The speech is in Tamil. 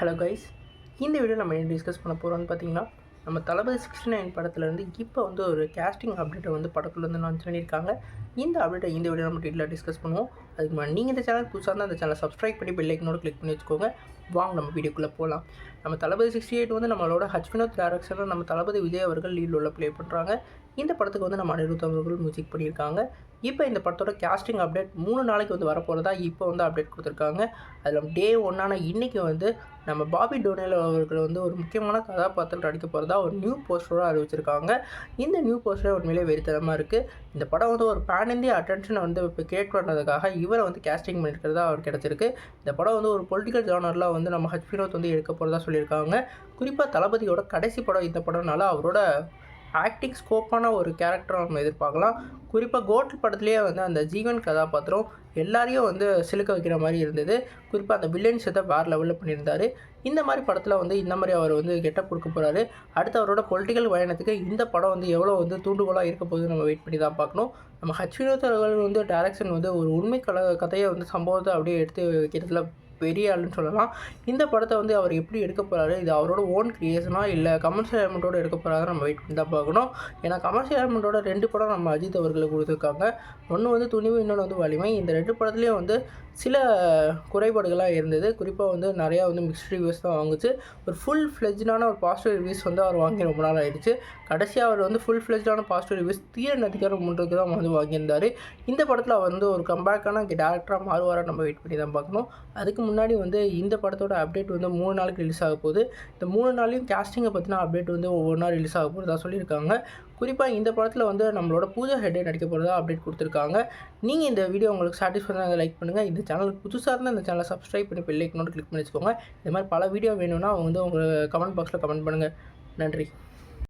ஹலோ கைஸ், இந்த வீடியோ நம்ம என்ன டிஸ்கஸ் பண்ண போகிறோம்னு பார்த்தீங்கன்னா, நம்ம தளபதி 69 படத்துலேருந்து இப்போ வந்து ஒரு கேஸ்டிங் அப்டேட்டை வந்து படத்துலேருந்து லான்ச் பண்ணியிருக்காங்க. இந்த அப்டேட்டை இந்த வீடியோ நம்ம டீட்டெயிலாக டிஸ்கஸ் பண்ணுவோம். அதுக்கு முன்னாடி நீங்கள் இந்த சேனல் புதுசாக இருந்தால் அந்த சேனலை சப்ஸ்கிரைப் பண்ணி பெல் ஐக்கனோட கிளிக் பண்ணி வச்சுக்கோங்க. வாங்க நம்ம வீடியோக்குள்ளே போகலாம். நம்ம தளபதி 68 வந்து நம்மளோட வினோத் டைரக்ஷனில் நம்ம தளபதி விஜய் அவர்கள் லீட் ரோலில் ப்ளே பண்ணுறாங்க. இந்த படத்துக்கு வந்து நம்ம அனிருத் அவர்கள் மியூசிக் பண்ணியிருக்காங்க. இப்போ இந்த படத்தோட கேஸ்டிங் அப்டேட் 3 நாளைக்கு வந்து வரப்போகிறதா இப்போ வந்து அப்டேட் கொடுத்துருக்காங்க. அதில் டே 1 இன்றைக்கி வந்து நம்ம பாபி டோனேல் அவர்கள் வந்து ஒரு முக்கியமான கதாபாத்திரம் நடிக்க போகிறதா ஒரு நியூ போஸ்டராக அறிவிச்சிருக்காங்க. இந்த நியூ போஸ்டர் உண்மையிலே வெறித்தனமாக இருக்குது. இந்த படம் வந்து ஒரு பேன் இந்தியா அட்டென்ஷனை வந்து இப்போ கிரியேட் பண்ணுறதுக்காக இவரை வந்து கேஸ்டிங் பண்ணியிருக்கிறதா அவர் கிடச்சிருக்கு. இந்த படம் வந்து ஒரு பொலிட்டிக்கல் ஜானரில் வந்து நம்ம வினோத் வந்து எடுக்க போகிறதா சொல்லியிருக்காங்க. குறிப்பாக தளபதியோட கடைசி படம் இந்த படம்னால அவரோட ஆக்டிங் ஸ்கோப்பான ஒரு கேரக்டரை நம்ம எதிர்பார்க்கலாம். குறிப்பாக கோட் படத்துலேயே வந்து அந்த ஜீவன் கதாபாத்திரம் எல்லாரையும் வந்து சிலுக்க வைக்கிற மாதிரி இருந்தது. குறிப்பாக அந்த வில்லன்ஸ் இதை வேறு லெவலில் பண்ணியிருந்தார். இந்த மாதிரி படத்தில் வந்து இந்த மாதிரி அவர் வந்து கெட்டப் கொடுக்க போகிறாரு. அடுத்து அவரோட பொலிட்டிக்கல் பயணத்துக்கு இந்த படம் வந்து எவ்வளோ வந்து தூண்டுகோலாக இருக்க போது நம்ம வெயிட் பண்ணி தான் பார்க்கணும். நம்ம வினோத் அவர்கள் வந்து டைரக்ஷன் வந்து ஒரு உண்மை கதையை வந்து சம்பவத்தை அப்படியே எடுத்து வைக்கிறதுல பெரிய ஆளுன்னு சொல்லலாம். இந்த படத்தை வந்து அவர் எப்படி எடுக்க போகிறாரு, இது அவரோட ஓன் கிரியேஷனா இல்லை கமர்ஷியல் எலமெண்ட்டோடு எடுக்க போகிறாரு நம்ம வெயிட் பண்ணி தான் பார்க்கணும். ஏன்னா கமர்ஷியல் எலமெண்ட்டோட 2 படம் நம்ம அஜித் அவர்களுக்கு கொடுத்துருக்காங்க. ஒன்று வந்து துணிவு, இன்னொன்று வந்து வலிமை. இந்த 2 படத்துலேயும் வந்து சில குறைபாடுகளாக இருந்தது. குறிப்பாக வந்து நிறையா வந்து மிக்ஸ்ட் ரிவ்யூஸ் தான் வாங்குச்சு. ஒரு ஃபுல் ஃப்ளெஜ்டான ஒரு பாசிட்டிவ் ரிவ்யூஸ் வந்து அவர் வாங்கி ரொம்ப நாள் ஆகிடுச்சு. கடைசியாக அவர் வந்து ஃபுல் ஃப்ளெஜ்டான பாசிட்டிவ் ரிவ்யூஸ் தீரன் அதிகாரம் 3க்கு தான் வந்து வாங்கியிருந்தார். இந்த படத்தில் அவர் வந்து ஒரு கம்பேக்கான டேரக்டராக மாறுவாராக நம்ம வெயிட் பண்ணி தான் பார்க்கணும். அதுக்கு முன்னாடி வந்து இந்த படத்தோட அப்டேட் வந்து 3 நாளுக்கு ரிலீஸ் ஆக போகுது. இந்த 3 நாளையும் கேஸ்டிங்கை பற்றின அப்டேட் வந்து ஒவ்வொன்றா ரிலீஸ் ஆக போகிறதா சொல்லியிருக்காங்க. குறிப்பாக இந்த படத்தில் வந்து நம்மளோட பூஜா ஹெட்டே நடிக்க போகிறதா அப்டேட் கொடுத்துருக்காங்க. நீங்கள் இந்த வீடியோ உங்களுக்கு சாட்டிஸ்ஃபை அதை லைக் பண்ணுங்கள். இந்த சேனலுக்கு புதுசாக இருந்தால் இந்த சேனலை சப்ஸ்கிரைப் பண்ணி பெல் ஐக்கனோட கிளிக் பண்ணி வச்சுக்கோங்க. இந்த மாதிரி பல வீடியோ வேணும்னா வந்து உங்கள் கமெண்ட் பாக்ஸில் கமெண்ட் பண்ணுங்கள். நன்றி.